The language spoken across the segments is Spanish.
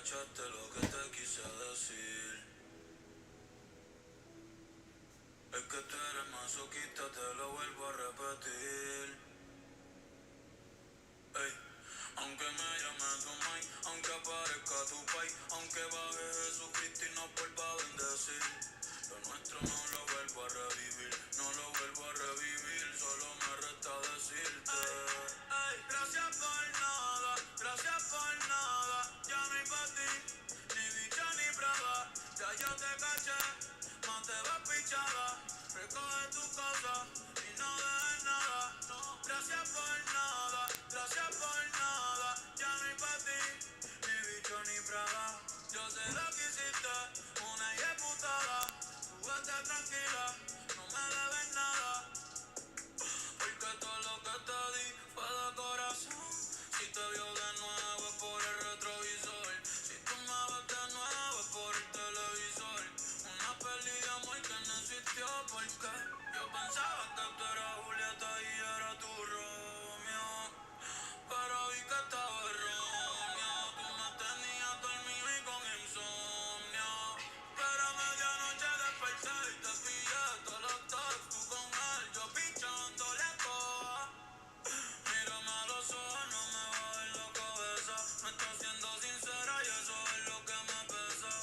cachaste lo que te quise decir. Es que tú eres masoquista, te lo vuelvo a repetir. Ey. Aunque me llame tu mai, aunque aparezca tu pai, aunque baje Jesucristo y nos vuelva a bendecir, lo nuestro no lo vuelvo a revivir, no lo vuelvo a revivir, solo me resta decirte. Ey, gracias por nada, ya no hay pa' ti, ni bicha ni brava, ya yo te caché, más te vas pichada, recoge tu cosa y no dejes nada, no, gracias por nada, ya no hay pa' ti, ni bicho ni brava, yo sé lo que hiciste, una ejecutada, tú vete tranquila, no me debes nada. Porque todo lo que te di fue de corazón. Si te vio de nuevo es por el retrovisor. Si tú me ves de nuevo es por el televisor. Una peli de amor que no existió porque yo pensaba que tú eras Julieta y era tu Romeo. Pero vi que estaba erróneo. Tú me tenías dormido y con insomnio. Pero a medianoche desperté y te pillé todos los dos. Tú con él, yo pichándole toa. Mírame a los ojos, no me bajes la cabeza. Me estás siendo sincera y eso es lo que me pesa.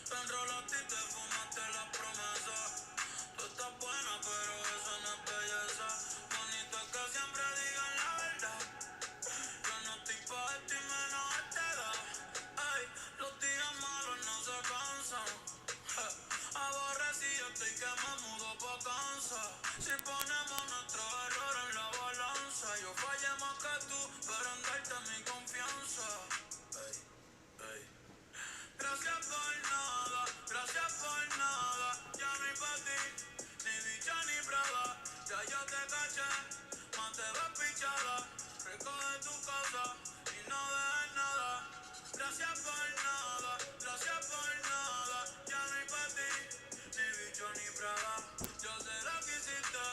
Te enrolaste y te fumaste las promesas. Tú estás buena, pero eso no es belleza. Bonito es que siempre digan la verdad. Yo no estoy pa' esto y menos a esta edad. Ey, los días malos no se cansan. Aborrecido estoy que me mudo pa' Kansas. Si ponemos nuestros errores en la balanza, yo fallé más que tú, pero en darte mi confianza. Ey, ey. Gracias por nada, ya no hay pa' ti, ni bicha ni brava, ya yo te caché, más te ves pichada, recoge tu cosa y no dejes nada. Gracias por nada, ya no hay pa' ti, ni bicho ni brava, yo sé lo que hiciste,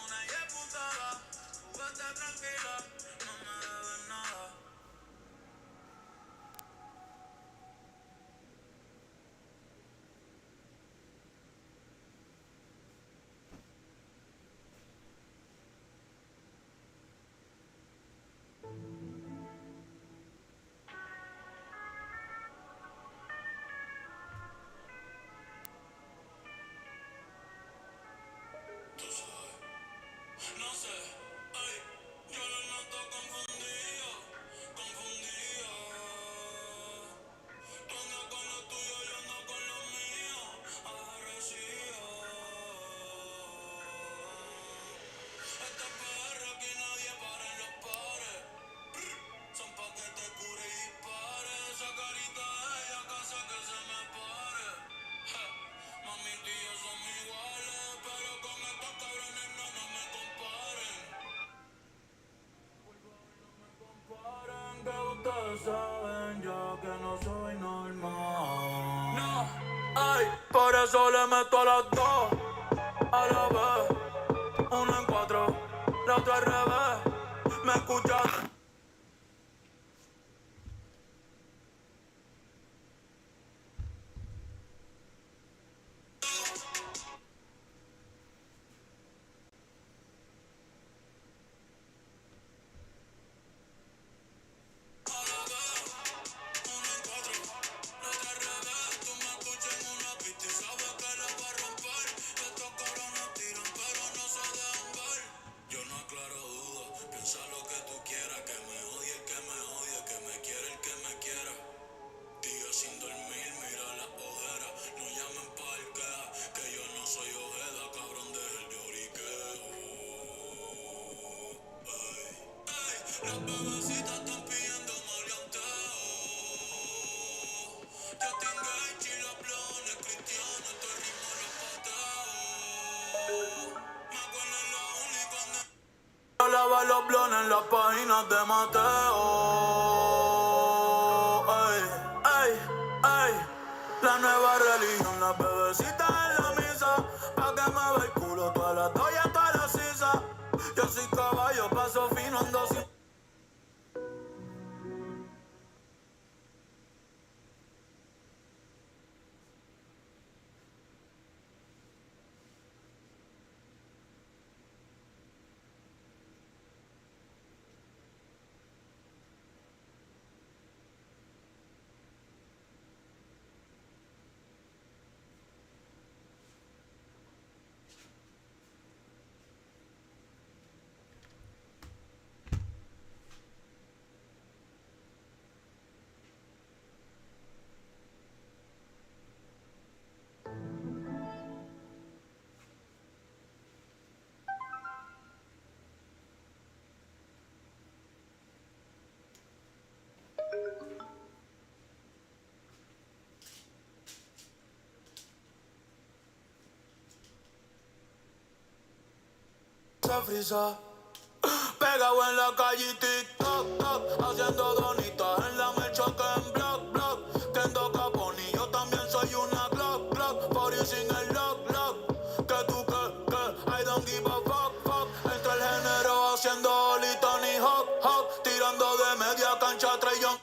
una ejecutada, tú vete tranquila, no me debes nada. Tú sabes, no sé, ay, yo lo noto confundido, confundido. Tú andas con lo tuyo, yo ando con lo mío, aborrecido. Esta perra aquí nadie para en los pares, son pa' que te cure y dispare. Esa carita de ella que hace que se me pare. Ja, mami, tú y yo somos iguales, pero con estos cabrones no me comparen. Que ustedes saben ya que no soy normal. No, ay, por eso le meto a las dos, a la vez, uno en cuatro, la otra al revés. Me escuchas. Yo no aclaro dudas, piensa lo que tú quieras, que me odie el que me odie, que me quiera el que me quiera. Días sin dormir, mira las ojeras, no llamen pa' el queja, que yo no soy ojeda, cabrón, deja el lloriqueo. Ey, ey, las bebecitas están pidiendo maleanteo. Yo tengo el chilo, blones, cristiano, todo el ritmo los pateo. Me acuerdo en la uni cuando lava los blones en las páginas de Mateo. Ey, ey, ey. La nueva religión, las bebecitas en la misa. Pa' que me ve el culo, todas las doyas, todas las sisas. Yo soy caballo, paso fino, ando sin. se frisa. Pegado en la calle y TikTok, toc, haciendo donitas en la mercha que en block, block. Kendo Caponi, yo también soy una Glock, Glock. Por ir sin el lock, lock. Que tú que, I don't give a fuck, fuck. Entre el género haciendo Oli, Tony Hawk, Hawk. Tirando de media cancha, Trey Young.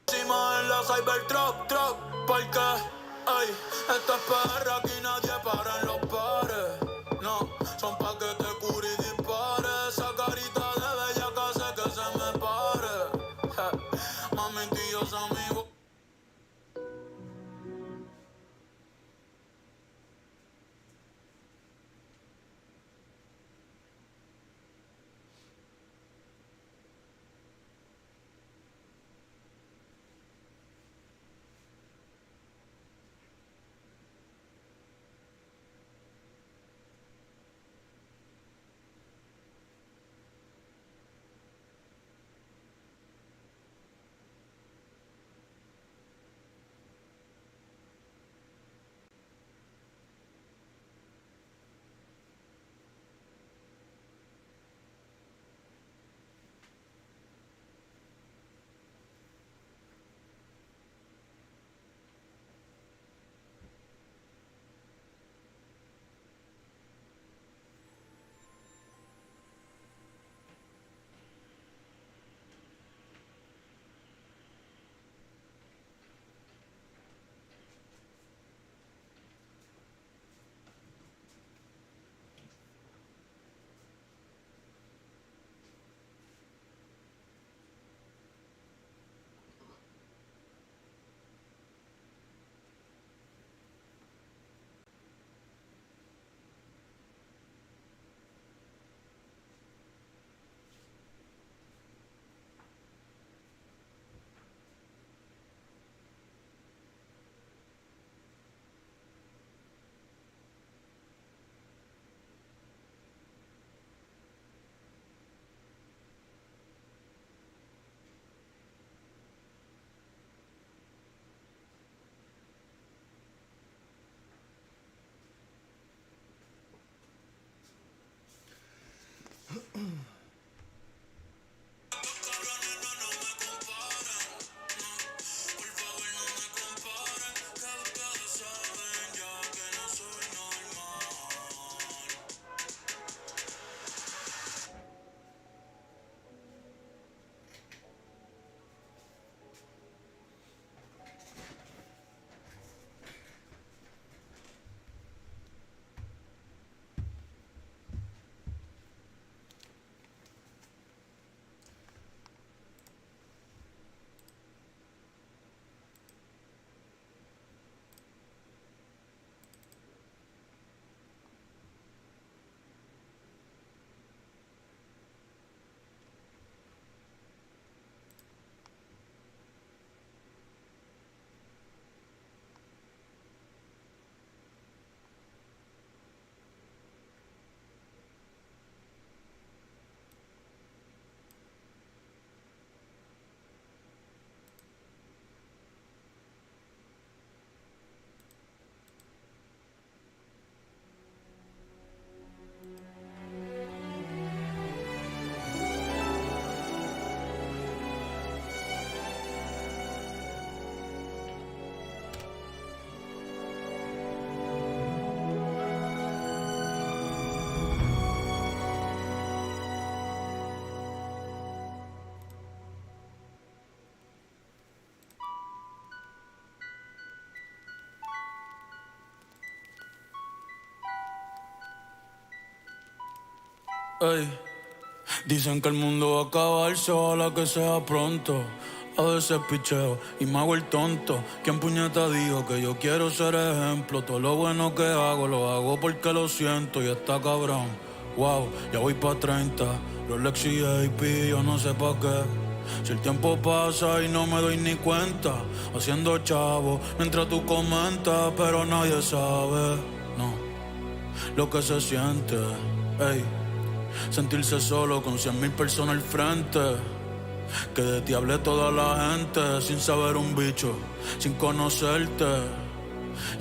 Encima en la Cybertruck, truck, porque, ey, esta es PR, aquí nadie para en los pares. No, son pa' que te cure y dispare. Esa carita de bella que hace que se me pare. Mami, tíos amigos. Ey, dicen que el mundo va a acabarse, ojalá que sea pronto. A veces picheo y me hago el tonto. ¿Quién puñeta dijo que yo quiero ser ejemplo? Todo lo bueno que hago, lo hago porque lo siento y está cabrón. Wow, ya voy pa' 30, Rolex y AP, yo no sé pa' qué. Si el tiempo pasa y no me doy ni cuenta, haciendo chavo mientras tú comentas, pero nadie sabe, no, lo que se siente, ey. Sentirse solo con 100.000 personas al frente. Que de ti hable toda la gente sin saber un bicho, sin conocerte.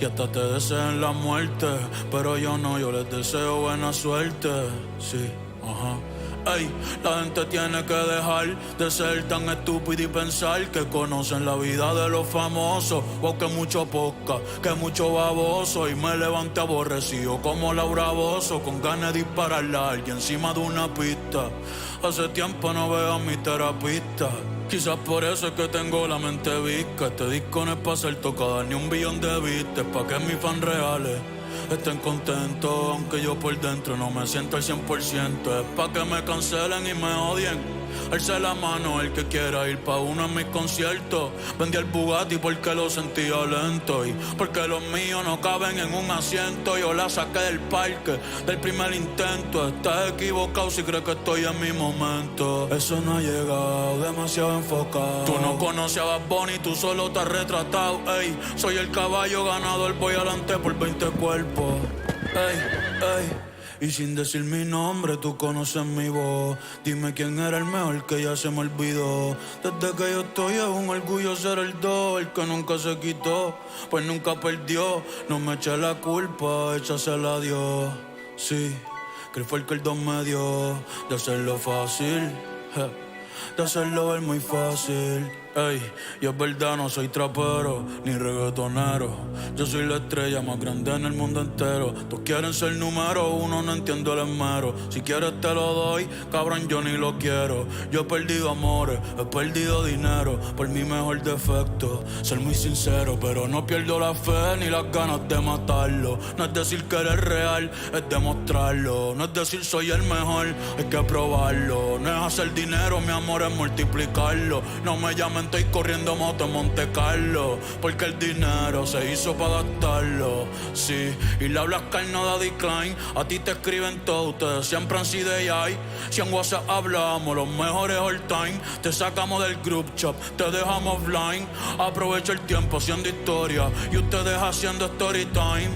Y hasta te deseen la muerte, pero yo no, yo les deseo buena suerte. Sí, ajá. Ey, la gente tiene que dejar de ser tan estúpida y pensar que conocen la vida de los famosos. Wow, que mucho poca, que mucho baboso. Y me levanté aborrecido como Laura Bozo, con ganas de dispararle a alguien encima de una pista. Hace tiempo no veo a mi terapista. Quizás por eso es que tengo la mente visca. Este disco no es pa' ser tocada ni un billón de vistas, pa' que mis fans reales estén contentos, aunque yo por dentro no me siento al 100%. Es pa' que me cancelen y me odien. Alce la mano el que quiera ir pa' uno de mis conciertos. Vendí el Bugatti porque lo sentía lento y porque los míos no caben en un asiento. Yo la saqué del parque del primer intento. Estás equivocado si crees que estoy en mi momento. Eso no ha llegado, demasiado enfocado. Tú no conoces a Bad Bunny, tú solo te has retratado. Ey, soy el caballo ganador, voy adelante por 20 cuerpos. Ey, ey. Y sin decir mi nombre, tú conoces mi voz. Dime quién era el mejor que ya se me olvidó. Desde que yo estoy es un orgullo ser el dos. El que nunca se quitó, pues nunca perdió. No me eché la culpa, échasela a Dios. Sí, que él fue el que el dos me dio. De hacerlo fácil, de hacerlo ver muy fácil. Ey, y es verdad, no soy trapero ni reggaetonero. Yo soy la estrella más grande en el mundo entero. Todos quieren ser número uno, no entiendo el esmero. Si quieres te lo doy, cabrón, yo ni lo quiero. Yo he perdido amores, he perdido dinero por mi mejor defecto, ser muy sincero. Pero no pierdo la fe ni las ganas de matarlo. No es decir que eres real, es demostrarlo. No es decir soy el mejor, hay que probarlo. No es hacer dinero, mi amor, es multiplicarlo. No me llamen, estoy corriendo moto en Monte Carlo, porque el dinero se hizo para gastarlo. Sí, y le hablas que no da decline. A ti te escriben todo, ustedes siempre han sido AI. Si en WhatsApp hablamos, los mejores all time. Te sacamos del group chat, te dejamos offline. Aprovecho el tiempo haciendo historia y ustedes haciendo story time.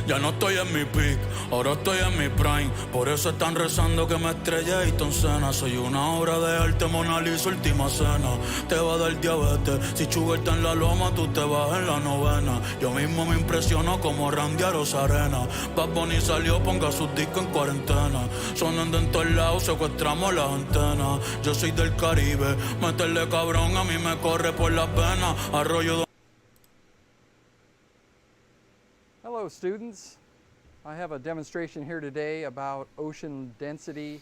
Ya no estoy en mi peak, ahora estoy en mi prime. Por eso están rezando que me estrelle y Toncena. Soy una obra de arte, Mona Lisa, última cena. Te va a dar diabetes, si Sugar está en la loma, tú te vas en la novena. Yo mismo me impresiono como Randy a Rosarena. Bad Bunny salió, ponga sus discos en cuarentena. Sonando en todos lados, secuestramos las antenas. Yo soy del Caribe, meterle cabrón a mí me corre por las venas. Arroyo. Hello students, I have a demonstration here today about ocean density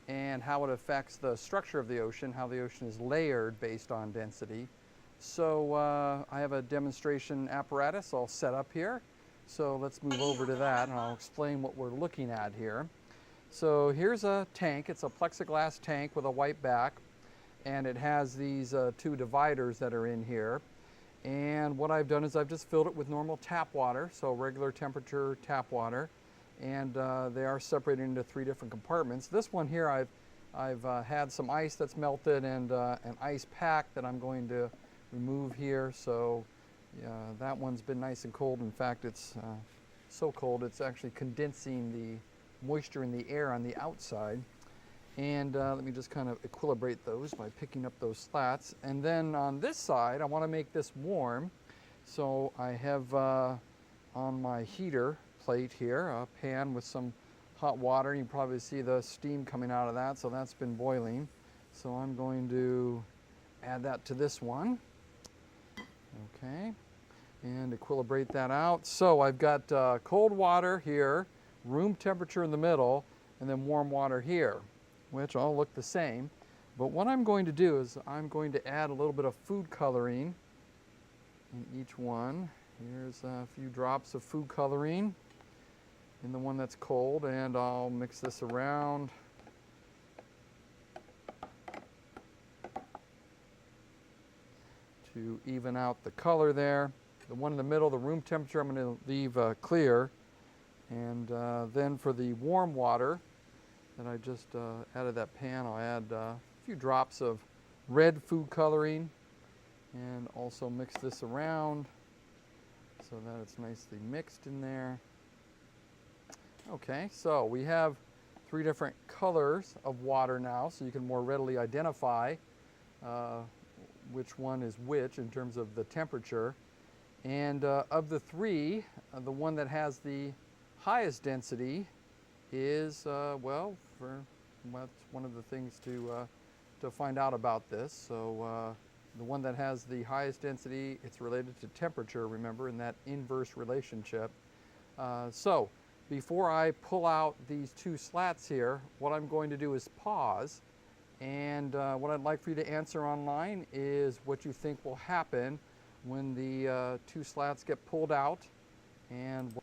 and how it affects the structure of the ocean, how the ocean is layered based on density. So I have a demonstration apparatus all set up here. So let's move over to that and I'll explain what we're looking at here. So here's a tank, it's a plexiglass tank with a white back, and it has these two dividers that are in here. And what I've done is I've just filled it with normal tap water, so regular temperature tap water, and they are separated into three different compartments. This one here I've had some ice that's melted and an ice pack that I'm going to remove here. So that one's been nice and cold. In fact, it's so cold it's actually condensing the moisture in the air on the outside. And let me just kind of equilibrate those by picking up those slats. And then on this side, I want to make this warm. So I have on my heater plate here a pan with some hot water. You can probably see the steam coming out of that, so that's been boiling. So I'm going to add that to this one. Okay, and equilibrate that out. So I've got cold water here, room temperature in the middle, and then warm water here, which all look the same. But what I'm going to do is I'm going to add a little bit of food coloring in each one. Here's a few drops of food coloring. in the one that's cold, and I'll mix this around. To even out the color there. The one in the middle, the room temperature, I'm going to leave clear. And then for the warm water that I just added that pan, I'll add a few drops of red food coloring and also mix this around so that it's nicely mixed in there. Okay, so we have 3 different colors of water now, so you can more readily identify which one is which in terms of the temperature. And of the 3, the one that has the highest density is, well, that's one of the things to find out about this. So the one that has the highest density, it's related to temperature, remember, in that inverse relationship. So before I pull out these 2 slats here, what I'm going to do is pause. And what I'd like for you to answer online is what you think will happen when the 2 slats get pulled out. And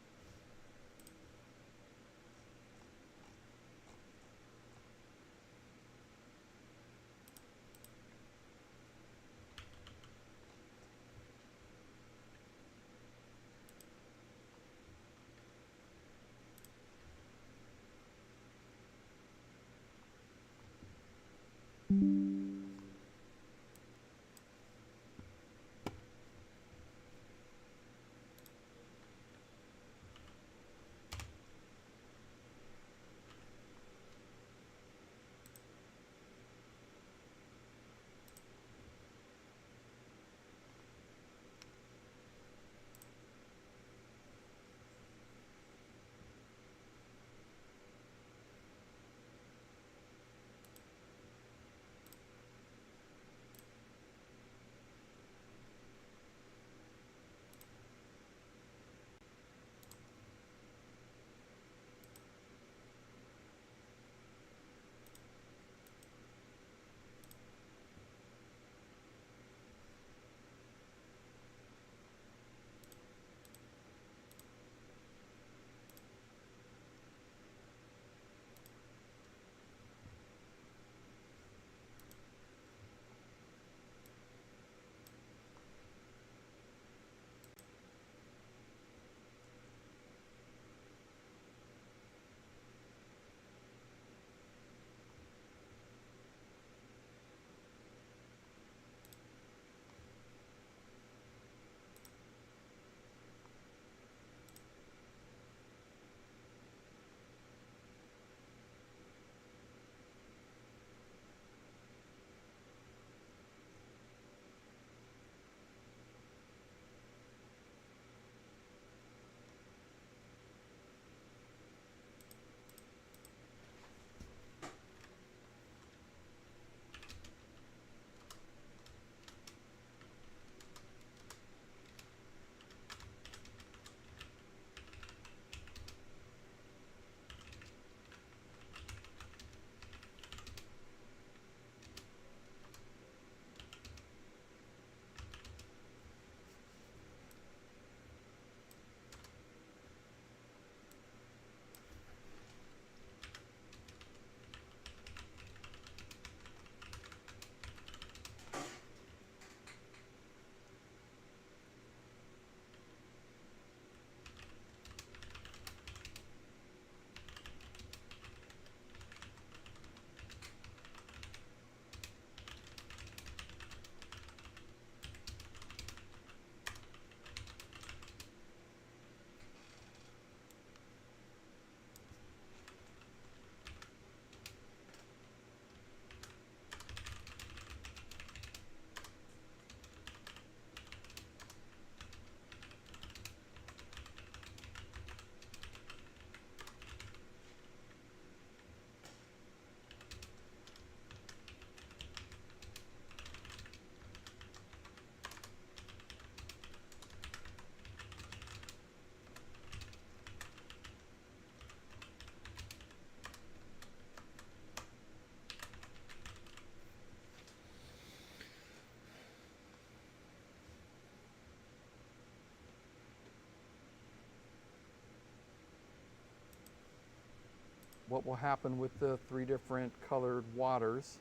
what will happen with the three different colored waters,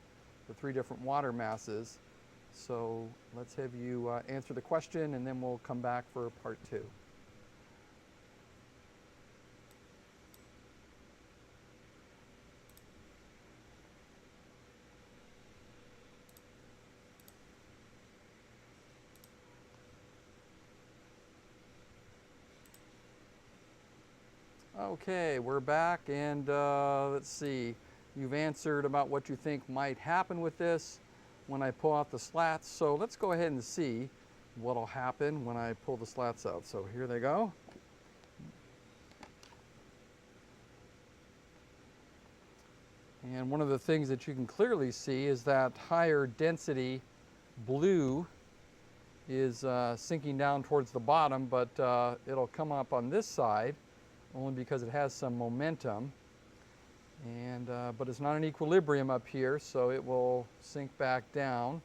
the three different water masses. So let's have you answer the question, and then we'll come back for part 2. Okay, we're back, and let's see. You've answered about what you think might happen with this when I pull out the slats. So let's go ahead and see what'll happen when I pull the slats out. So here they go. And one of the things that you can clearly see is that higher density blue is sinking down towards the bottom, but it'll come up on this side only because it has some momentum. And but it's not in equilibrium up here, so it will sink back down.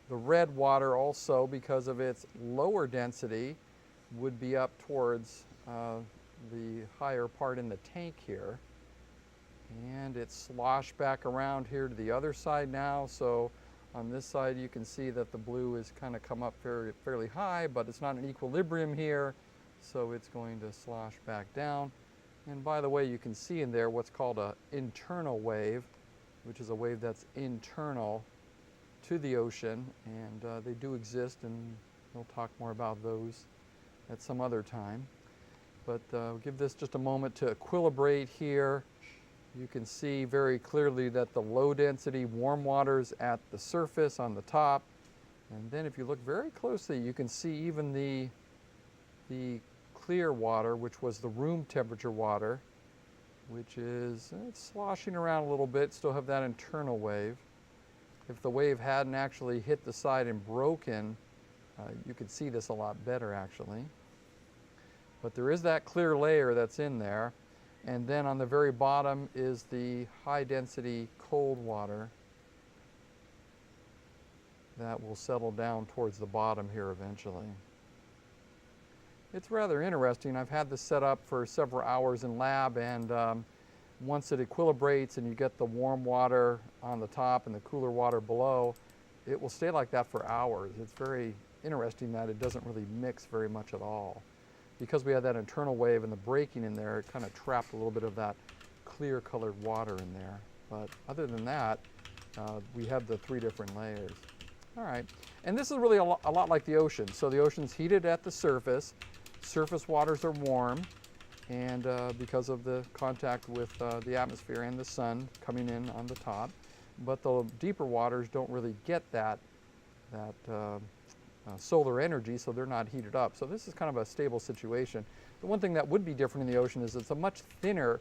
The red water also, because of its lower density, would be up towards the higher part in the tank here. And it's sloshed back around here to the other side now, so on this side you can see that the blue is kind of come up fairly high, but it's not in equilibrium here, so it's going to slosh back down. And by the way, you can see in there what's called an internal wave, which is a wave that's internal to the ocean, and they do exist, and we'll talk more about those at some other time. But we'll give this just a moment to equilibrate here. You can see very clearly that the low density warm water's at the surface on the top, and then if you look very closely you can see even the clear water, which was the room temperature water, which is it's sloshing around a little bit, still have that internal wave. If the wave hadn't actually hit the side and broken, you could see this a lot better actually. But there is that clear layer that's in there, and then on the very bottom is the high density cold water that will settle down towards the bottom here eventually. It's rather interesting. I've had this set up for several hours in lab, and once it equilibrates and you get the warm water on the top and the cooler water below, it will stay like that for hours. It's very interesting that it doesn't really mix very much at all. Because we had that internal wave and the breaking in there, it kind of trapped a little bit of that clear colored water in there. But other than that, we have the three different layers. All right, and this is really a lot like the ocean. So the ocean's heated at the surface. Surface waters are warm, and because of the contact with the atmosphere and the sun coming in on the top. But the deeper waters don't really get that solar energy, so they're not heated up. So this is kind of a stable situation. The one thing that would be different in the ocean is it's a much thinner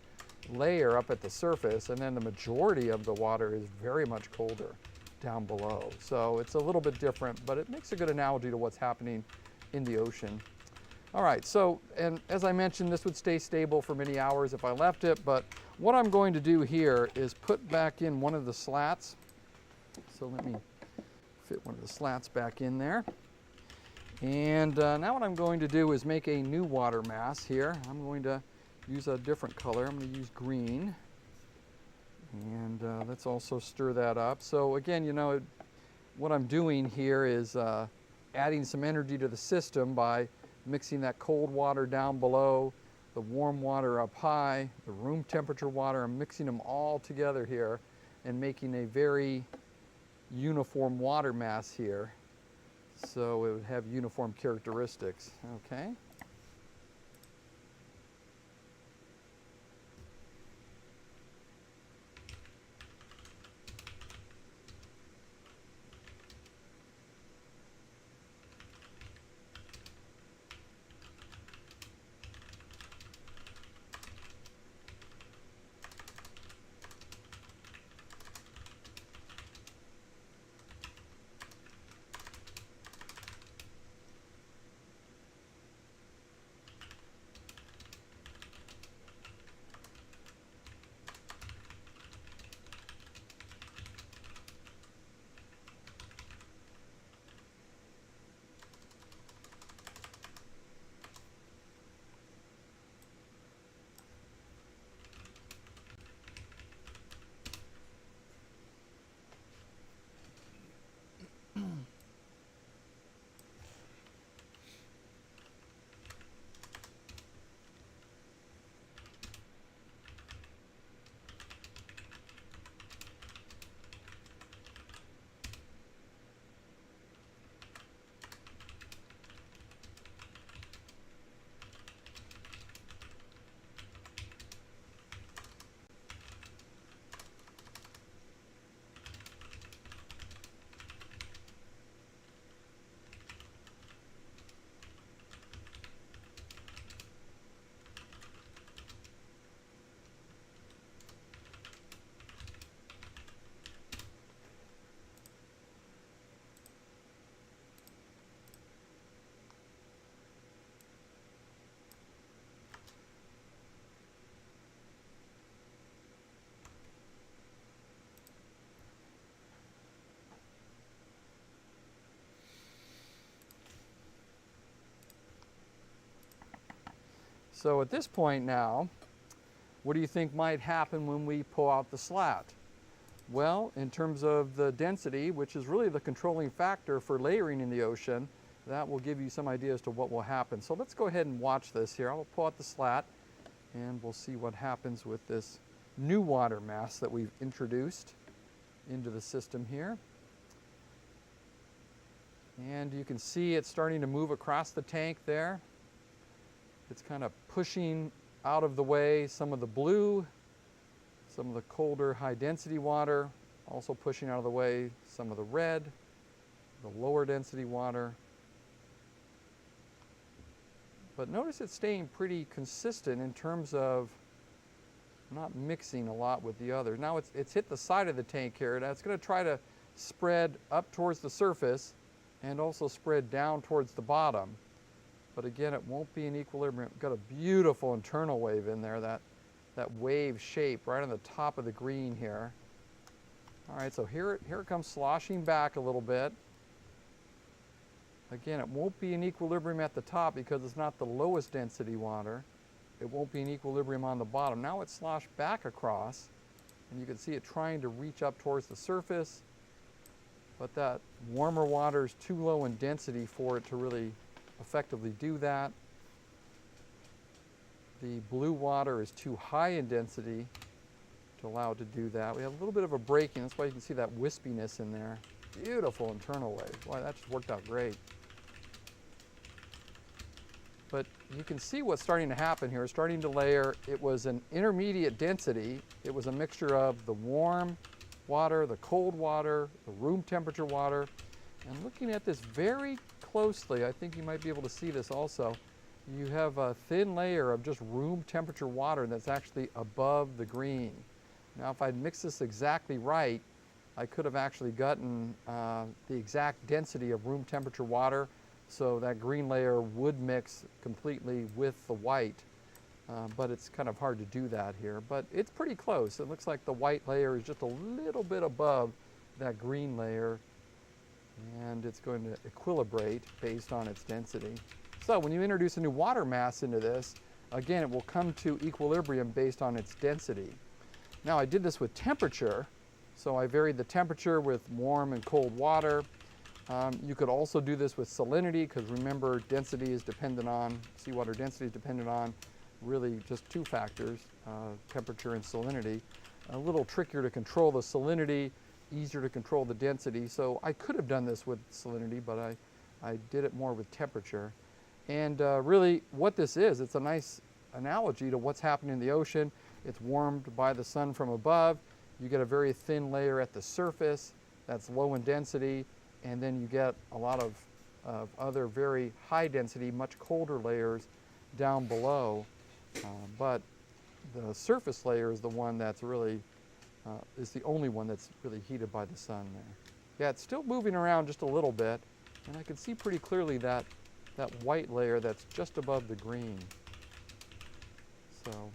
layer up at the surface, and then the majority of the water is very much colder down below. So it's a little bit different, but it makes a good analogy to what's happening in the ocean. All right, so, and as I mentioned, this would stay stable for many hours if I left it, but what I'm going to do here is put back in one of the slats. So let me fit one of the slats back in there. And now what I'm going to do is make a new water mass here. I'm going to use a different color. I'm going to use green. And let's also stir that up. So again, you know, what I'm doing here is adding some energy to the system by mixing that cold water down below, the warm water up high, the room temperature water. I'm mixing them all together here and making a very uniform water mass here. So it would have uniform characteristics, okay? So at this point now, what do you think might happen when we pull out the slat? Well, in terms of the density, which is really the controlling factor for layering in the ocean, that will give you some idea as to what will happen. So let's go ahead and watch this here. I'll pull out the slat and we'll see what happens with this new water mass that we've introduced into the system here. And you can see it's starting to move across the tank there. It's kind of pushing out of the way some of the blue, some of the colder high density water, also pushing out of the way some of the red, the lower density water. But notice it's staying pretty consistent in terms of not mixing a lot with the others. Now it's hit the side of the tank here. Now it's going to try to spread up towards the surface and also spread down towards the bottom. But again, it won't be in equilibrium. We've got a beautiful internal wave in there, that wave shape right on the top of the green here. All right, so here it comes sloshing back a little bit. Again, it won't be in equilibrium at the top because it's not the lowest density water. It won't be in equilibrium on the bottom. Now it's sloshed back across, and you can see it trying to reach up towards the surface, but that warmer water is too low in density for it to really effectively do that. The blue water is too high in density to allow it to do that. We have a little bit of a breaking. That's why you can see that wispiness in there. Beautiful internal wave. Boy, that just worked out great. But you can see what's starting to happen here. It's starting to layer. It was an intermediate density. It was a mixture of the warm water, the cold water, the room temperature water. And looking at this very closely, I think you might be able to see this also. You have a thin layer of just room temperature water that's actually above the green. Now, if I'd mixed this exactly right, I could have actually gotten the exact density of room temperature water, so that green layer would mix completely with the white. But it's kind of hard to do that here. But it's pretty close. It looks like the white layer is just a little bit above that green layer, and it's going to equilibrate based on its density. So when you introduce a new water mass into this, again, it will come to equilibrium based on its density. Now, I did this with temperature, so I varied the temperature with warm and cold water. You could also do this with salinity, because remember, density is dependent on, seawater density is dependent on really just two factors, temperature and salinity. A little trickier to control the salinity, easier to control the density. So I could have done this with salinity, but I did it more with temperature. And really what this is, it's a nice analogy to what's happening in the ocean. It's warmed by the sun from above. You get a very thin layer at the surface that's low in density, and then you get a lot of other very high density, much colder layers down below. But the surface layer is the one that's really, is the only one that's really heated by the sun there. Yeah, it's still moving around just a little bit, and I can see pretty clearly that white layer that's just above the green. So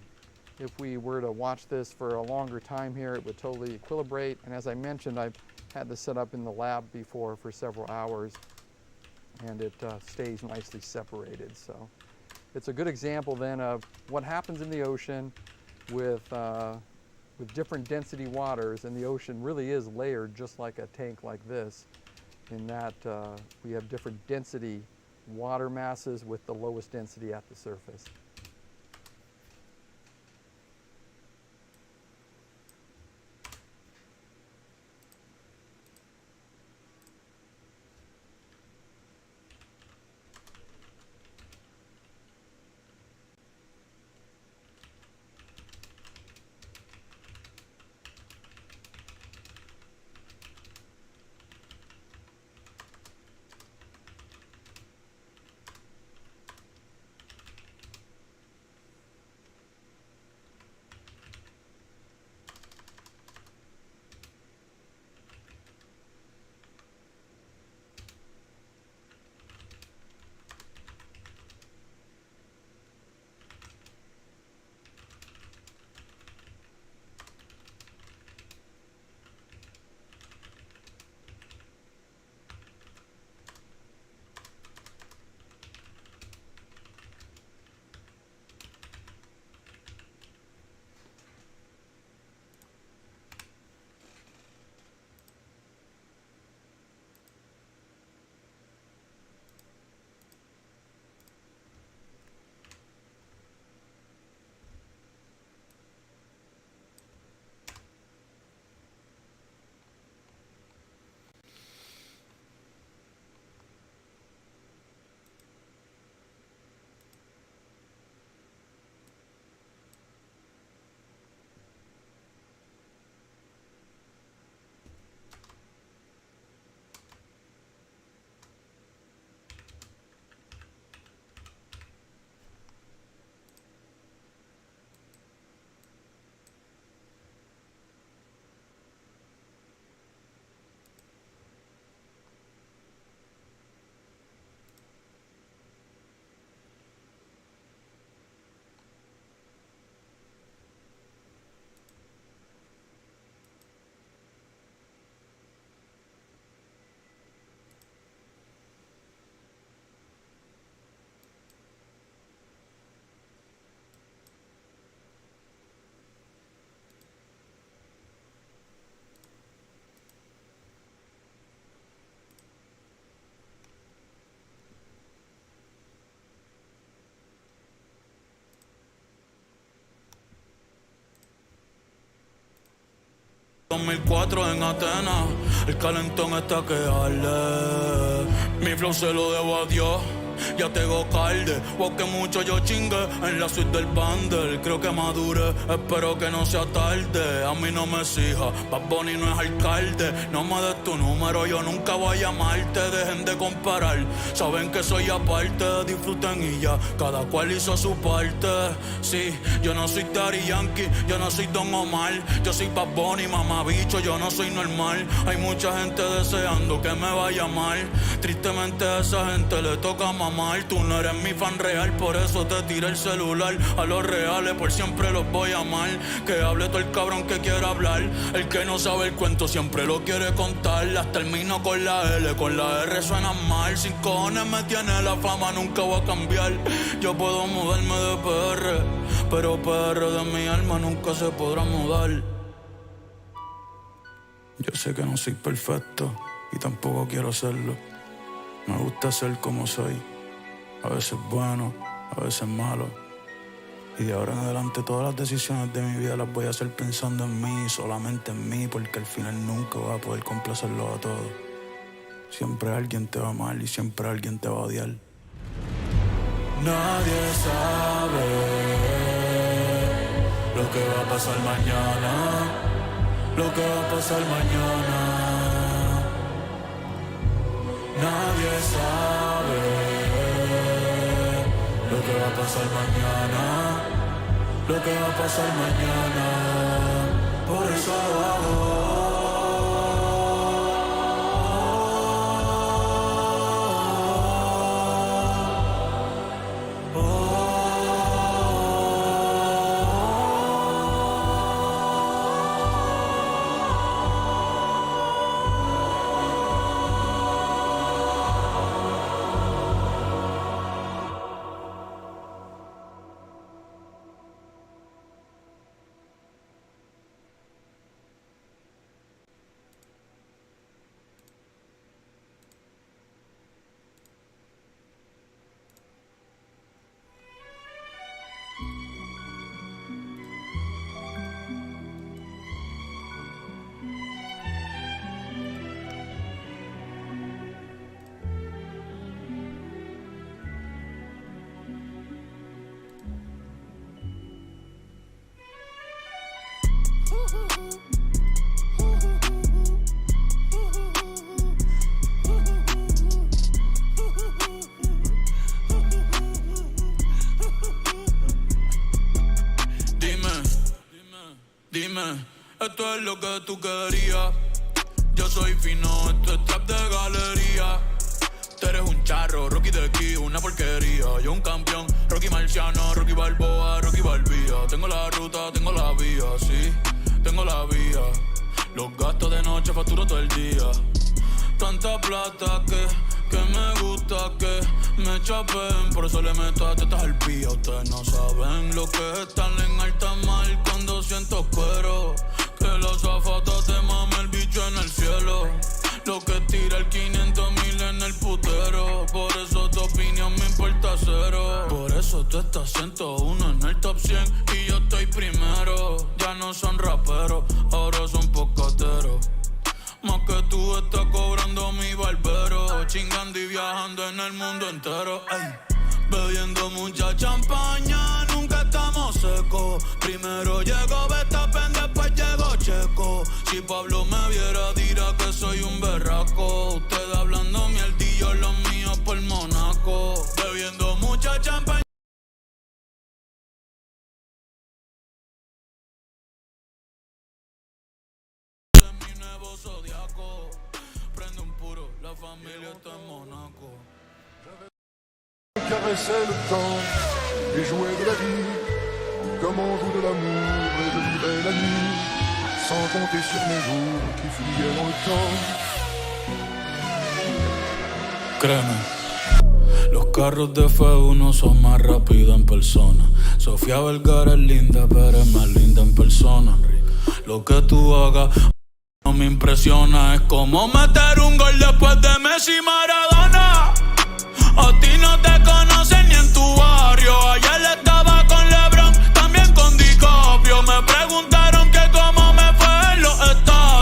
if we were to watch this for a longer time here, it would totally equilibrate. And as I mentioned, I've had this set up in the lab before for several hours, and it stays nicely separated. So it's a good example then of what happens in the ocean with different density waters, and the ocean really is layered just like a tank like this, in that we have different density water masses with the lowest density at the surface. 2004 en Atenas. El calentón está que arde. Mi flow se lo debo a Dios. Ya tengo calde, o que mucho yo chingue en la suite del bundle. Creo que madure, espero que no sea tarde. A mí no me exija, Bad Bunny no es alcalde. No me des tu número, yo nunca voy a llamarte. Dejen de comparar, saben que soy aparte. Disfruten y ya, cada cual hizo su parte. Sí, yo no soy Daddy Yankee, yo no soy Don Omar. Yo soy Bad Bunny, mamabicho, yo no soy normal. Hay mucha gente deseando que me vaya mal. Tristemente a esa gente le toca mamar. Tú no eres mi fan real, por eso te tiré el celular. A los reales por siempre los voy a amar. Que hable todo el cabrón que quiera hablar. El que no sabe el cuento siempre lo quiere contar. Las termino con la L, con la R suenan mal. Sin cojones me tiene la fama, nunca voy a cambiar. Yo puedo mudarme de PR, pero PR de mi alma nunca se podrá mudar. Yo sé que no soy perfecto y tampoco quiero serlo. Me gusta ser como soy. A veces bueno, a veces malo. Y de ahora en adelante todas las decisiones de mi vida las voy a hacer pensando en mí, solamente en mí, porque al final nunca voy a poder complacerlo a todos. Siempre alguien te va a amar y siempre alguien te va a odiar. Nadie sabe lo que va a pasar mañana, lo que va a pasar mañana. Nadie sabe lo que va a pasar mañana, lo que va a pasar mañana. Por eso lo hago. Dime, esto es lo que tú querías. Yo soy fino, esto es trap de galería. Tú eres un charro, Rocky de aquí, una porquería. Yo un campeón, Rocky Marciano, Rocky Balboa, Rocky Balbía. Tengo la ruta, tengo la vía, sí, tengo la vía. Los gastos de noche facturo todo el día. Tanta plata que me gusta que me chapen. Por eso le meto a tetas al pía. Ustedes no saben lo que es estar en alta mar cuando siento cuero. Que los azafatas te mame el bicho en el cielo. Lo que tira el 500.000 en el putero. Por eso tu opinión me importa cero. Por eso tú estás 101 en el top 100 y yo estoy primero. Ya no son raperos, ahora son pocateros. Más que tú estás cobrando mi barbero. Chingando y viajando en el mundo entero. Ey. Bebiendo mucha champaña, nunca estamos secos. Primero llegó Verstappen, después llegó Checo. Si Pablo me viera dirá que soy un berraco. Ustedes hablando mierdillo, los míos por Monaco. Bebiendo mucha champaña. Mi nuevo zodiaco. Prende un puro, la familia está en Monaco. Caressait le temps et jouait de la vie comme on joue de l'amour, et je vivais la nuit sans compter sur mes jours qui fuyaient dans le temps. Créeme, los carros de F1 son más rápidos en persona. Sofía Vergara es linda, pero es más linda en persona. Lo que tú hagas no me impresiona. Es como meter un gol después de Messi y Maradona. A ti no te conocen ni en tu barrio. Ayer estaba con LeBron, también con DiCaprio. Me preguntaron que cómo me fue en los estadios.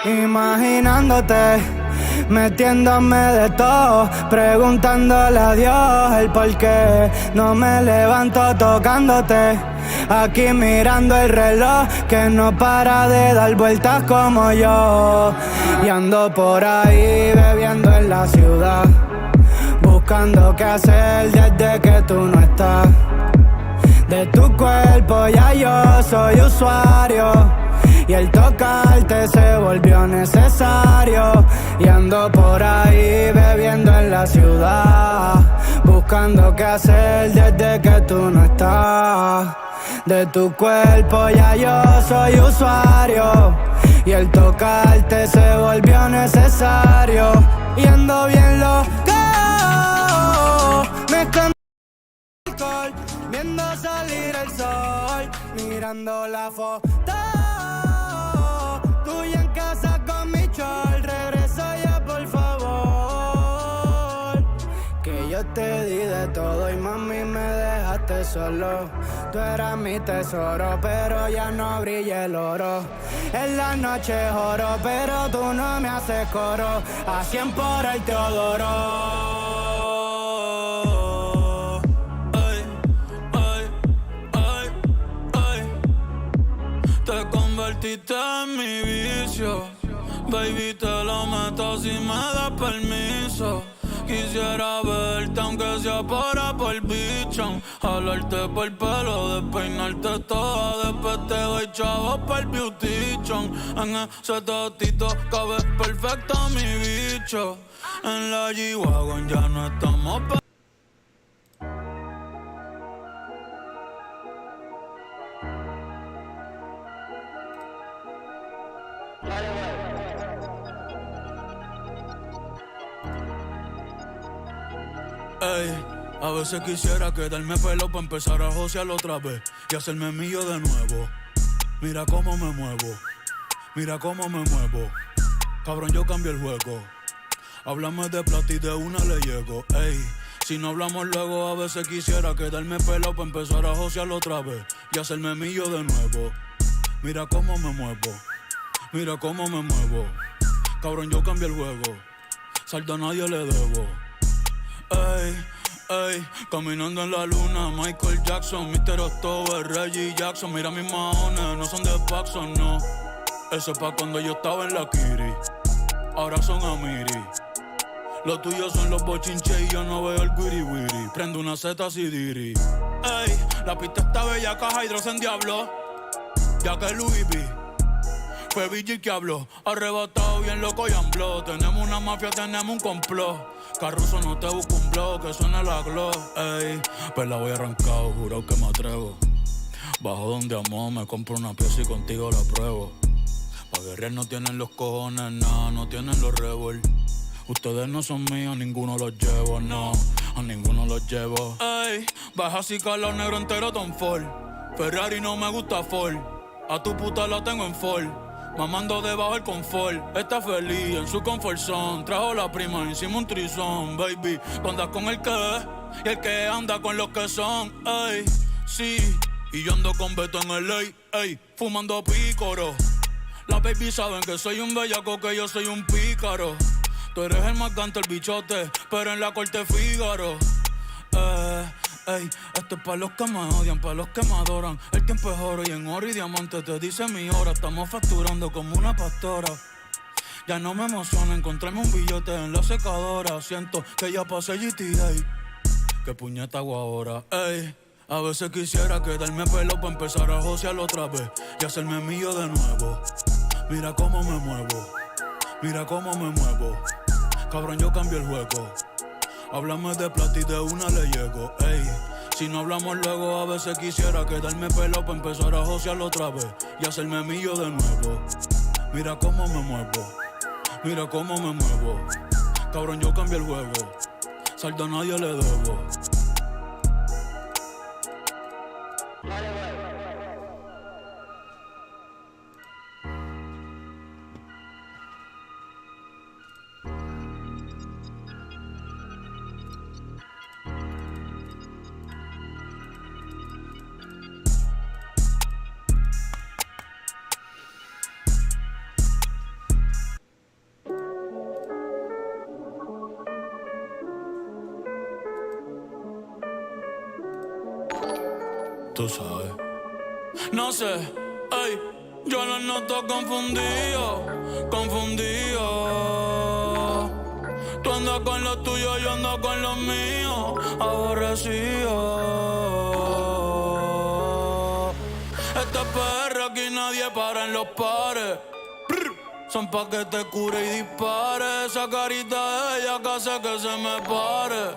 Imaginándote, metiéndome de todo, preguntándole a Dios el por qué no me levanto tocándote. Aquí mirando el reloj que no para de dar vueltas como yo. Y ando por ahí bebiendo en la ciudad, buscando qué hacer desde que tú no estás. De tu cuerpo ya yo soy usuario, y el tocarte se volvió necesario. Y ando por ahí bebiendo en la ciudad, buscando qué hacer desde que tú no estás. De tu cuerpo ya yo soy usuario, y el tocarte se volvió necesario. Y ando bien loco, me escondo viendo salir el sol, mirando la foto tuya en casa con mi chol. Regresa ya por favor, que yo te di de todo y mami me dejaste solo. Tú eras mi tesoro, pero ya no brilla el oro. En la noche es oro, pero tú no me haces coro. A 100 por el te adoro. Te convertiste en mi vicio, baby, te lo meto si me das permiso. Quisiera verte aunque sea por bicho, jalarte por el pelo, despeinarte toda, después te doy chavos por el beautition. En ese totito cabe perfecto mi bicho, en la G-Wagon ya no estamos Ey, a veces quisiera quedarme pelo pa' empezar a josear otra vez y hacerme mío de nuevo. Mira cómo me muevo, mira cómo me muevo. Cabrón, yo cambio el juego. Háblame de plata y de una le llego. Ey, si no hablamos luego, a veces quisiera quedarme pelo pa' empezar a josear otra vez y hacerme mío de nuevo. Mira cómo me muevo, mira cómo me muevo. Cabrón, yo cambio el juego. Saldo a nadie le debo. Ey, ey, caminando en la luna, Michael Jackson, Mr. October, Reggie Jackson. Mira mis maones, no son de Paxson, no. Eso es pa' cuando yo estaba en la Kiri, ahora son Amiri. Los tuyos son los bochinches y yo no veo el wiri wiri. Prendo una zeta Sidiri. Ey, la pista está bella, caja hidrosen diablo, ya que Louis V fue Vigil que habló, arrebatado bien loco y ambló. Tenemos una mafia, tenemos un complot. Carruso, no te busco un blog, que suene la glow. Ey, pues la voy arrancado, juro que me atrevo. Bajo donde amo, me compro una pieza y contigo la pruebo. Pa' guerrear no tienen los cojones, nada, no tienen los revol. Ustedes no son míos, ninguno los llevo, no, a ninguno los llevo. Ey, baja así calor negro entero Tom Ford. Ferrari no me gusta Ford, a tu puta la tengo en Ford. Mamando debajo el confort, está feliz en su comfort zone. Trajo la prima, hicimos un trizón, baby. Tú andas con el que es y el que anda con los que son, ey, sí. Y yo ando con Beto en el ey, fumando pícoro. Las baby saben que soy un bellaco, que yo soy un pícaro. Tú eres el más gante, el bichote, pero en la corte Fígaro. Ey, esto es pa' los que me odian, pa' los que me adoran. El tiempo es oro y en oro y diamante te dice mi hora. Estamos facturando como una pastora. Ya no me emociona encontrarme un billete en la secadora. Siento que ya pasé GTA, que puñeta hago ahora. Ey, a veces quisiera quedarme pelo pa' empezar a josear otra vez y hacerme mío de nuevo. Mira cómo me muevo, mira cómo me muevo. Cabrón, yo cambio el juego. Háblame de plata y de una le llego, ey. Si no hablamos luego, a veces quisiera quedarme pelo pa' empezar a josearlo otra vez y hacerme mío de nuevo. Mira cómo me muevo, mira cómo me muevo. Cabrón, yo cambio el juego. Saldo a nadie le debo. Tú sabes. No sé, ey, yo lo noto confundido, confundido. Tú andas con lo tuyo, yo ando con lo mío, aborrecido. Esta perra aquí nadie para en los pares. Son pa' que te cure y dispare. Esa carita de ella que hace que se me pare.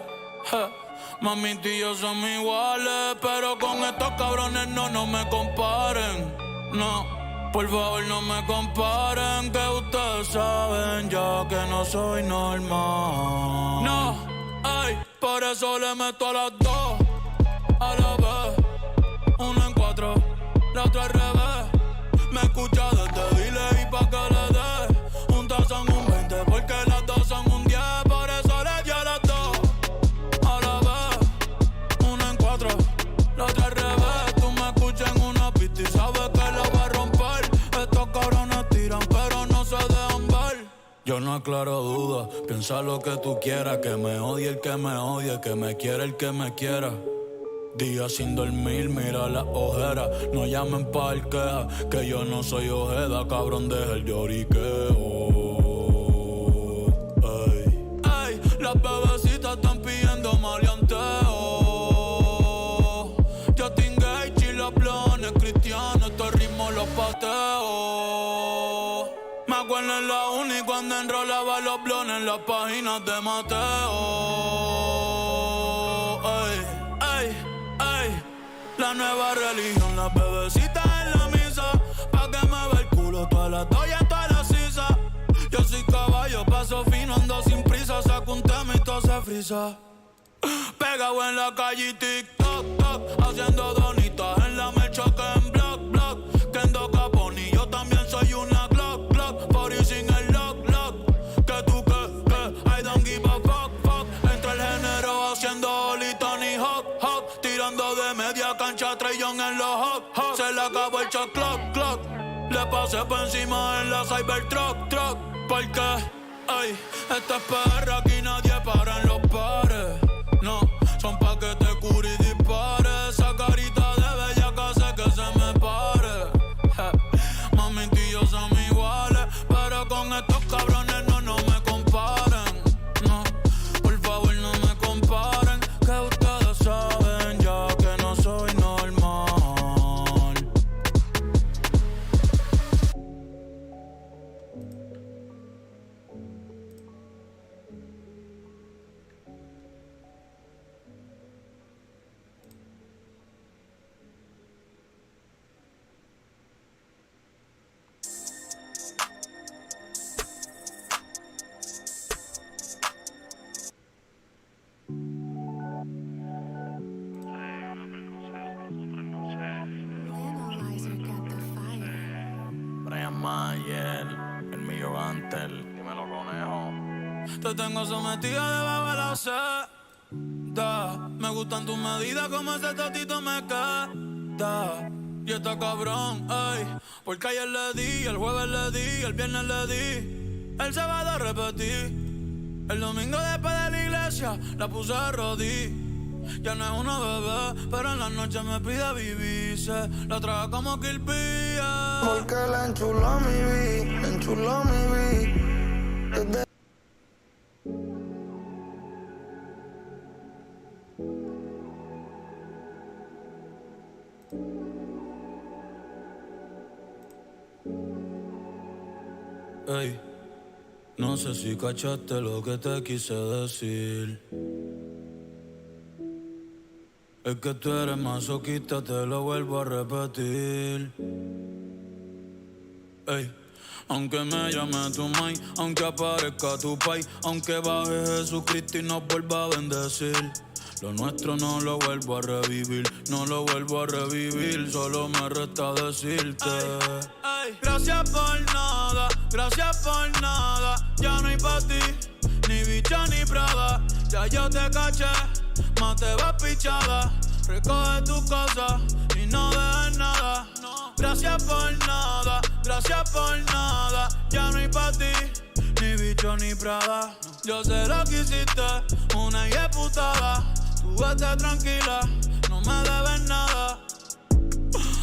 Mami, tú y yo somos iguales, pero con estos cabrones no me comparen. No, por favor no me comparen, que ustedes saben ya que no soy normal. No, ay, por eso le meto a las dos, a la vez. Una en cuatro, la otra al revés. Me escucha desde delay pa' que le dé un tazón, un 20, porque las dos son un 10. Por eso le di a las dos, a la vez. Una en cuatro, la otra al revés. Tú me escuchas en una pista y sabes que la voy a romper. Estos cabrones tiran pero no se dejan ver. Yo no aclaro dudas, piensa lo que tú quieras. Que me odie el que me odie, que me quiera el que me quiera. Días sin dormir, mira las ojeras. No llamen pa' el queja, que yo no soy ojeda. Cabrón, deja el lloriqueo. Ey, ey, las bebecitas están pidiendo maleanteo. Justin Gage y los blones cristianos, estos ritmos los pateo. Me acuerdo en la uni cuando enrolaba los blones en las páginas de Mateo. Ey, ey, ey, la nueva religión, las bebecitas en la misa, pa' que me vea el culo toda la toalla, toda la sisa. Yo soy caballo, paso fino, ando sin prisa, saco un tema y todo se frisa. Pegado en la calle y tic-toc, toc, haciendo donitas en la mercha que en block, block. Kendo Caponi, yo también soy una Glock, Glock. Por y sin el lock, lock. Que tú, que, I don't give a fuck, fuck. Entre el género haciendo Oli, Tony Hawk, Hawk. Tirando de media cancha, Trey Young en los Hawk, Hawk. Se le acabó el shot clock, clock. Le pasé por encima en la Cybertruck, truck. Porque, ay, esta es perra, aquí nadie para en los pares. No, son pa' que te cure y dispare. Esa carita de bella que hace que se me pare. Mami, tú y yo somos iguales, pero con estos cabrones no me comparen. No, por favor no me comparen, que ustedes saben ya que no soy normal. Brian Mayer, el mío antes, dímelo conejo. Te tengo sometida debajo de la seda. Me gustan tus medidas, como ese totito me queda. Y está cabrón, ey, porque ayer le di, el jueves le di, el viernes le di, el sábado repetí, el domingo después de la iglesia la puse de rodillas. Ya no es una bebé, pero en la noche me pide vivirse. La traga como Kill Bill. Porque la enchuló mi vida, enchuló mi vida. Ey, no sé si cachaste lo que te quise decir. Es que tú eres masoquista, te lo vuelvo a repetir. Ey, aunque me llame tu mai, aunque aparezca tu pai, aunque baje Jesucristo y nos vuelva a bendecir. Lo nuestro no lo vuelvo a revivir, no lo vuelvo a revivir, solo me resta decirte. Ay, gracias por nada, ya no hay pa' ti, ni bicha ni prada. Ya yo te caché, más te vas pichada. Recoge tus cosas y no dejes nada. Gracias por nada, ya no hay pa' ti, ni bicho ni prada. Yo sé lo que hiciste, una putada. Tú vete tranquila, no me debes nada.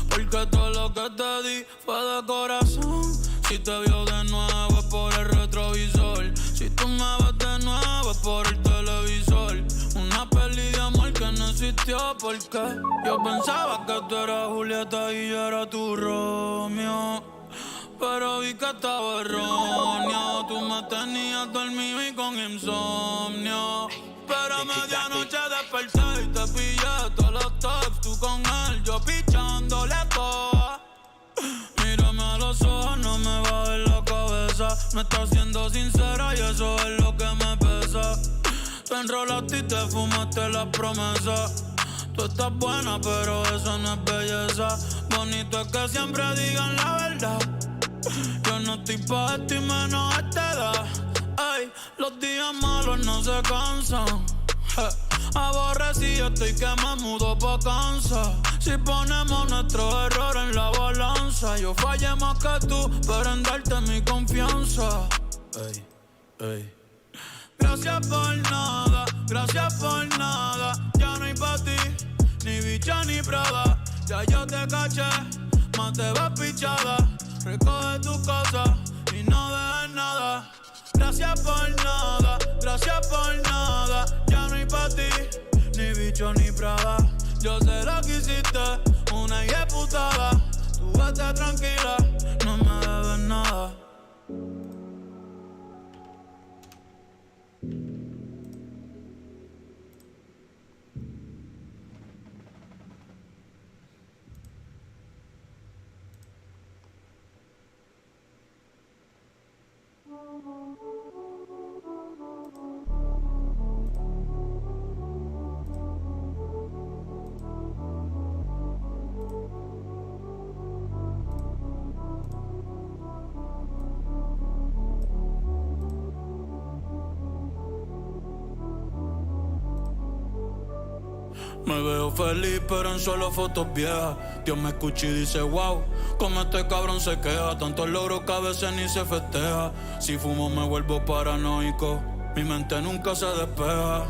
Porque todo lo que te di fue de corazón. Si te vio de nuevo es por el retrovisor. Si tú me ves de nuevo es por el televisor. Una peli de amor que no existió porque yo pensaba que tú eras Julieta y yo era tu Romeo. Pero vi que estaba erróneo. Tú me tenías dormido y con insomnio. Pero a medianoche desperté y te pillé todos los tops. Tú con él, yo pichándole toda. Mírame a los ojos, no me bajes la cabeza. Me estás siendo sincera y eso es lo que me pesa. Te enrolaste y te fumaste las promesas. Tú estás buena, pero eso no es belleza. Bonito es que siempre digan la verdad. Yo no estoy pa' esto y menos a esta edad. Ey, los días malos no se cansan. Aborrecido estoy que me mudo pa' Kansas. Si ponemos nuestros errores en la balanza, yo fallé más que tú, pero en darte mi confianza. Ey, ey. Gracias por nada, ya no hay pa' ti, ni bicha ni prada. Ya yo te caché, más te vas pichada. Recoge tus cosas y no dejes nada. Gracias por nada, ya no hay pa' ti, ni bicho ni prada. Yo sé lo que hiciste, una putada. Tú vete tranquila, no me debes nada. Me veo feliz pero en solo fotos viejas. Dios me escucha y dice wow, como este cabrón se queja. Tantos logros que a veces ni se festeja. Si fumo me vuelvo paranoico, mi mente nunca se despeja.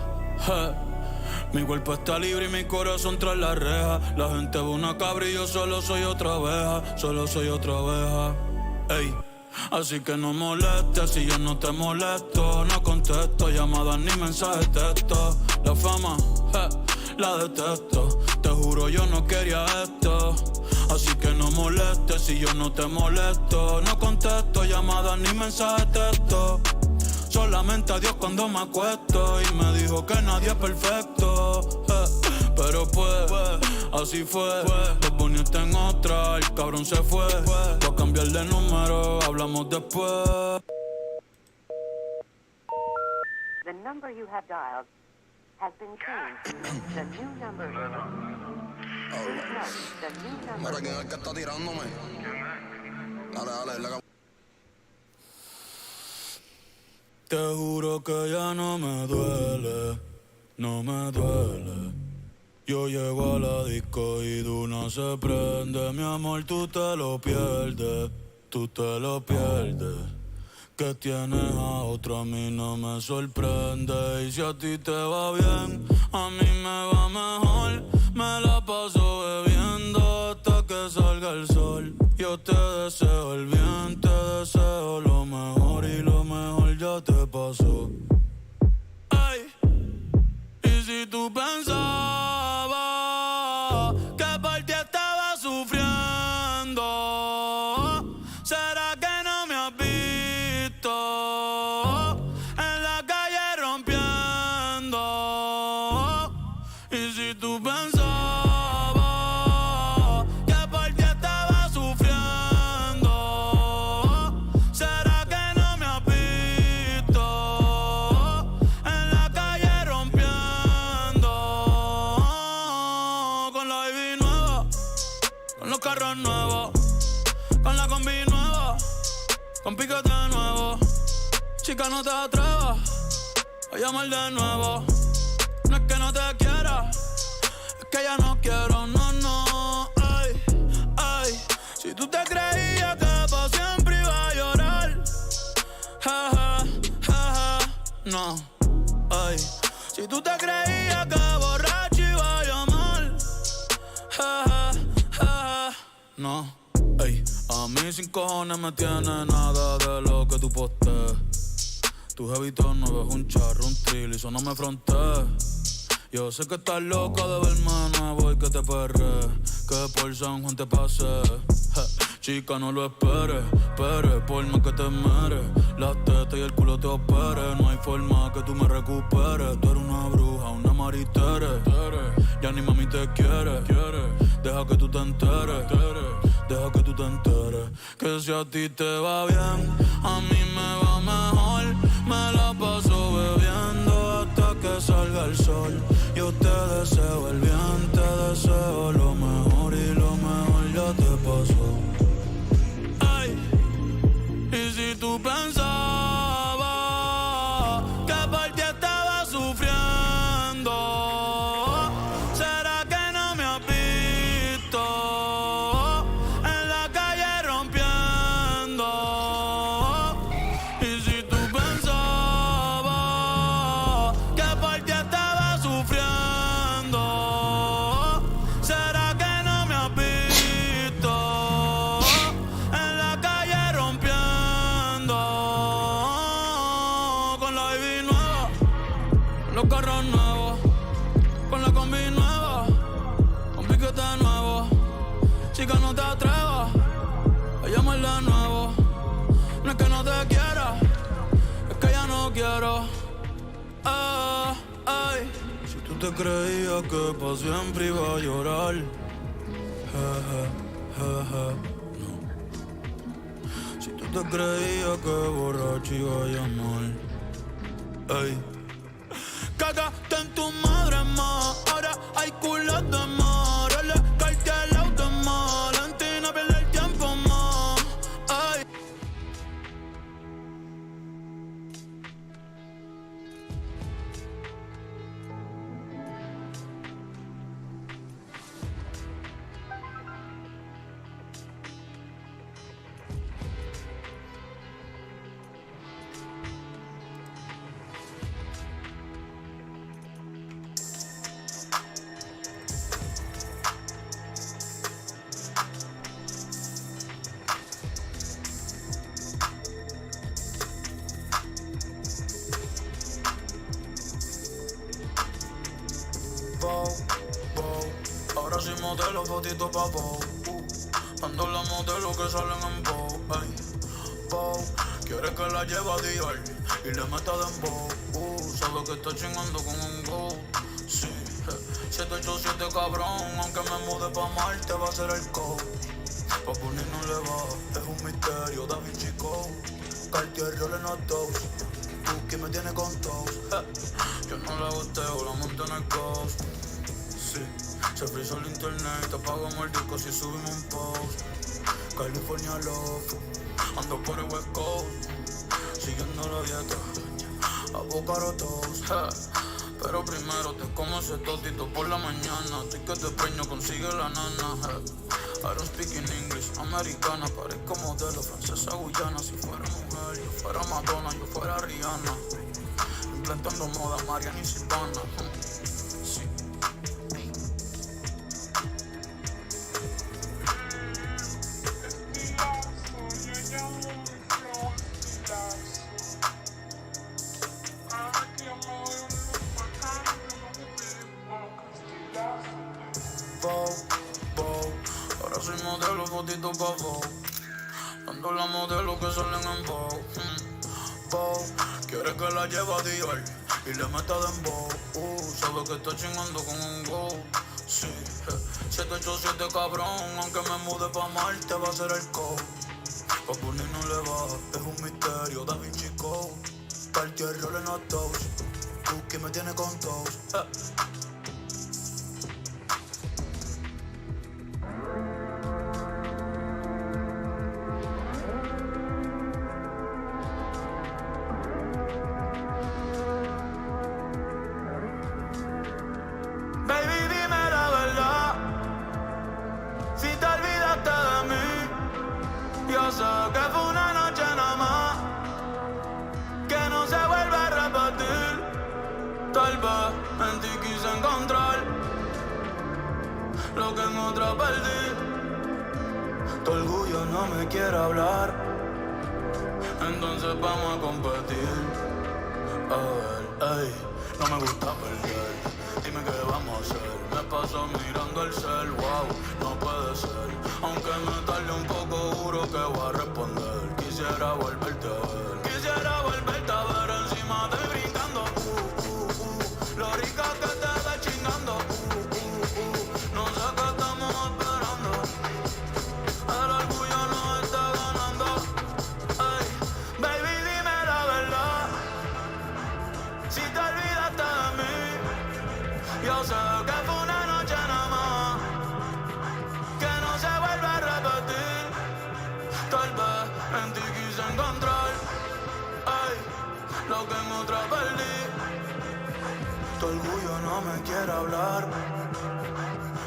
Mi cuerpo está libre y mi corazón tras la reja. La gente ve una cabra y yo solo soy otra oveja. Solo soy otra oveja. Ey, así que no molestes si yo no te molesto. No contesto llamadas ni mensajes de texto. La fama, la detesto. Te juro yo no quería esto. Así que no molestes si yo no te molesto. No contesto llamadas ni mensajes de texto. Solamente a Dios cuando me acuesto. Y me dijo que nadie es perfecto. Pero pues, así fue. Te poniste en otra, el cabrón se fue. Voy a cambiar de número, hablamos después. The number you have dialed has been changed. The new number. Please note, the new number. Mira, ¿quién es el que está tirándome? Dale, la Te juro que ya no me duele, no me duele. Yo llego a la disco y de una se prende. Mi amor, tú te lo pierdes, tú te lo pierdes. Que tienes a otro a mí no me sorprende. Y si a ti te va bien, a mí me va mejor. Me la paso bebiendo hasta que salga el sol. Yo te deseo el bien, te deseo lo mejor. Y lo mejor ya te pasó. Ay, y si tú pensabas que por ti estaba sufriendo, ¿será que no me has visto en la calle rompiendo? Y si tú pensabas Los carros nuevos, con la combi nueva, con piquete nuevo. Chica, no te atrevas a llamar de nuevo. No es que no te quiera, es que ya no quiero, no, no. Ay, ay, si tú te creías que por siempre iba a llorar, ja, ja, ja, ja, no. Ay, si tú te creías que borracho iba a llamar, ja, ja, ja, ja, no. Ey, a mí sin cojones me tiene nada de lo que tú postees. Tu jevito no ves un charro, un trill y eso no me frontees. Yo sé que estás loca de verme nuevo y que te perre, que por San Juan te pase. Chica, no lo esperes, por más que te meres. Las tetas y el culo te opere. No hay forma que tú me recuperes. Tú eres una bruja, una maritere. Ya ni mami te quiere. Deja que tú te enteres. Deja que tú te enteres. Que si a ti te va bien, a mí me va mejor. Me la paso bebiendo hasta que salga el sol. Yo te deseo el bien, te deseo lo mejor y lo mejor ya te pasó. Y si tú pensabas que por ti estaba sufriendo, ¿será que no me has visto en la calle rompiendo? Y si tú pensabas que por ti estaba sufriendo, ¿será que no me has visto en la calle rompiendo? Los carros nuevos, con la combi nueva, con piquete nuevo. Chica, no te atrevas a llamar de nuevo. No es que no te quiera, es que ya no quiero. Ay. Si tú te creías que para siempre iba a llorar, no. Si tú te creías que borracho iba a llamar, ey. Cagaste en tu madre, ma. Ahora hay culos de mar. Le calte el auto, ma. Valentina pierde el tiempo, ma. Ay. Ahora soy modelo, fotito pa' Bow. Ando la modelo que salen en Bow. Bow, quiere que la lleve a Dior y le meta dembow. Sabe que está chingando con un go. Sí, 787 cabrón. Aunque me mude pa' Marte va a ser el code. Pa' Puni no le va, es un misterio, Da Vinci Code. Cartier rolling hot dogs. Tú que me tienes con toes. Yo no la gusteo, la monto en el coast. Sí, se frizó el internet, te apagamos el disco si subimos un post. California Love, ando por el West Coast, siguiendo la dieta, avocado toast. Pero primero te como ese totito por la mañana. Estoy que te preño, consigue la nana. I don't speak in English, americana. Parezco modelo, francesa, guyana. Si fuera mujer, yo fuera Madonna, yo fuera Rihanna. Implantando moda, Mariana y Silvana. Sí. Ahora soy modelo, fotito pa' Bow. Ando la modelo que salen en Bow. Quiere que la lleve a Dior y le meta dembow. Sabe que está chingando con un go. Sí, 787 cabrón. Aunque me mude pa' Marte va a ser el code. Pa' Puni no le va, es un misterio, Da Vinci Code. Cartier rolling hot dogs. Tú que me tienes con toes. sé que fue una noche nada más, que no se vuelve a repetir. Tal vez en ti quise encontrar lo que en otra perdí. Tu orgullo no me quiere hablar, entonces vamos a competir. A ver, ey, no me gusta perder. Dime qué vamos a hacer. Me paso mirando el cel, wow, no puede ser. Aunque me tarde un poco, juro que voy a responder. Quisiera volverte a ver. Quisiera volverte a ver encima de brincando. Lo rica que te ves chingando. No sé qué estamos esperando. El orgullo nos está ganando. Ey, baby, dime la verdad. Si te olvidaste de mí, yo sé que fue una noche nada más, que no se vuelve a repetir. Tal vez en ti quise encontrar, ay, lo que en otra perdí. Tu orgullo no me quiere hablar,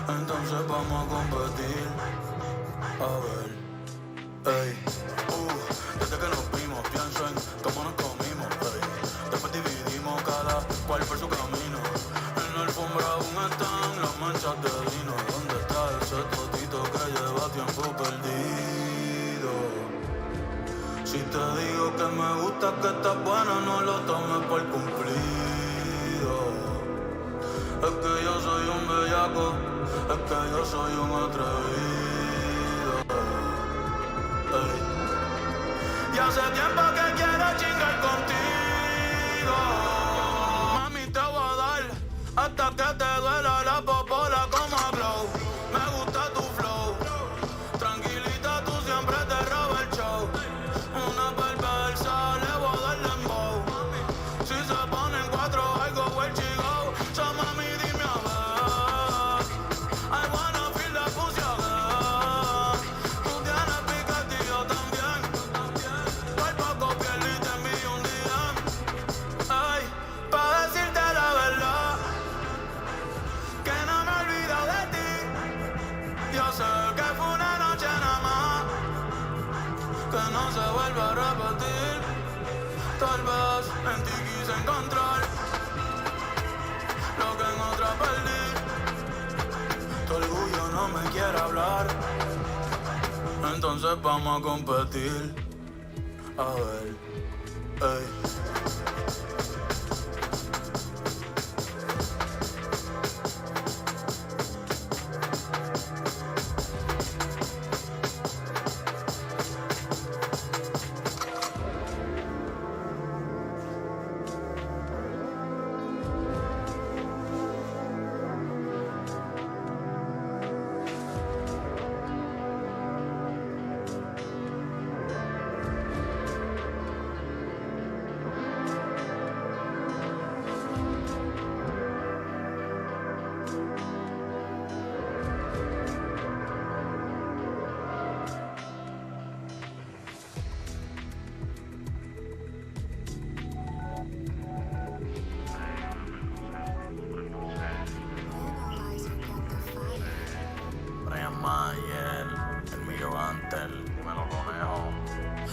entonces vamos a competir. A ver, ey, desde que nos vimos pienso en cómo nos comimos, ey. Después dividimos cada cual por su camino. En la alfombra aún están las manchas de vino. ¿Dónde está ese totito que lleva tiempo perdido? Si te digo que me gusta, que estás buena, no lo tomes por cumplido. Es que yo soy un bellaco, es que yo soy un atrevido. Ey. Y hace tiempo que quiero chingar contigo. Mami, te voy a dar hasta que te duela la popola como glow. Me gusta tu flow, tranquilita, tú siempre te robas el show. Una perversa, le voy a dar dembow. Si se ponen cuatro, algo where she go. So mami, dime a ver, I wanna feel the pussy again. Tú tienes picante y yo también. Por poco piel y te envío un DM. Ay, pa' decirte la verdad, que no me olvido de ti. Yo sé que fue una noche nada más, que no se vuelve a repetir. Tal vez en ti quise encontrar lo que en otra perdí. Tu orgullo no me quiere hablar, entonces vamos a competir. A ver, ey.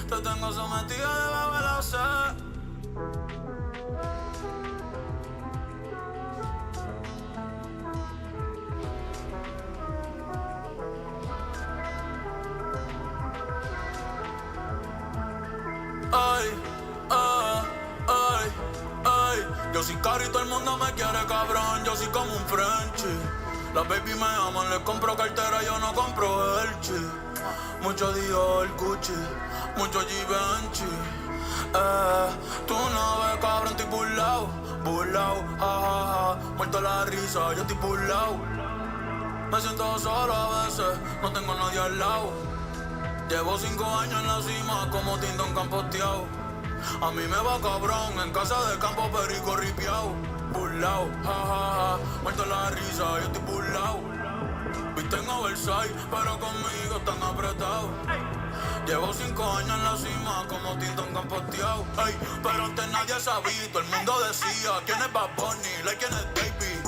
Te tengo sometida debajo de la sed. Ay, ay, ay. Yo soy caro y todo el mundo me quiere cabrón. Yo soy como un Frenchie. Las baby me aman, les compro cartera, yo no compro Elchi. Mucho Dior, Gucci, mucho Givenchy. Tú no ves, cabrón, estoy burlao, jajaja. Muerto la risa, yo estoy burlao. Me siento solo a veces, no tengo nadie al lado. Llevo 5 años en la cima, como Tindón campoteado. A mí me va cabrón, en casa de campo perico ripiao. Burlao, jajaja, muerto la risa, yo estoy burlao. Viste en oversize, pero conmigo están apretados. Llevo 5 años en la cima, como Tindón campoteado. Ey, pero antes nadie sabía, todo el mundo decía quién es Bad Bunny, like quién es Baby.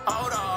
Ahora